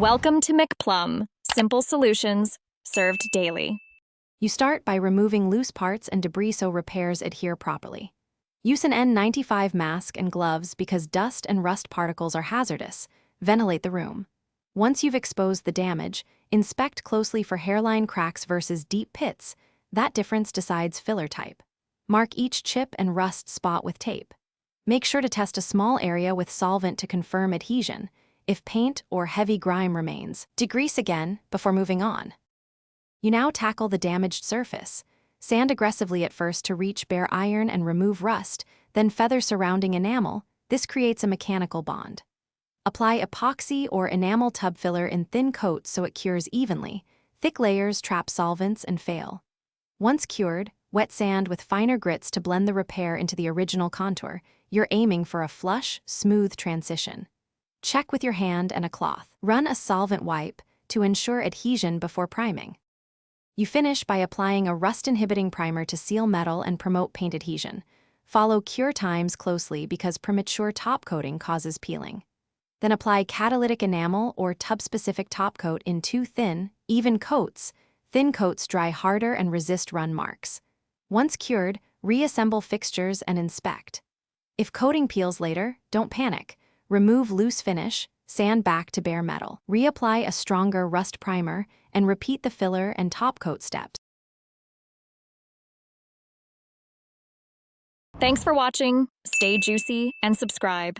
Welcome to McPlum, simple solutions served daily. You start by removing loose parts and debris so repairs adhere properly. Use an N95 mask and gloves because dust and rust particles are hazardous. Ventilate the room. Once you've exposed the damage, inspect closely for hairline cracks versus deep pits. That difference decides filler type. Mark each chip and rust spot with tape. Make sure to test a small area with solvent to confirm adhesion. If paint or heavy grime remains, degrease again before moving on. You now tackle the damaged surface. Sand aggressively at first to reach bare iron and remove rust, then feather surrounding enamel. This creates a mechanical bond. Apply epoxy or enamel tub filler in thin coats so it cures evenly. Thick layers trap solvents and fail. Once cured, wet sand with finer grits to blend the repair into the original contour. You're aiming for a flush, smooth transition. Check with your hand and a cloth. Run a solvent wipe to ensure adhesion before priming. You finish by applying a rust-inhibiting primer to seal metal and promote paint adhesion. Follow cure times closely because premature top coating causes peeling. Then apply catalytic enamel or tub-specific top coat in 2 thin, even coats. Thin coats dry harder and resist run marks. Once cured, reassemble fixtures and inspect. If coating peels later, don't panic. Remove loose finish, sand back to bare metal. Reapply a stronger rust primer, and repeat the filler and top coat steps. Thanks for watching. Stay juicy and subscribe.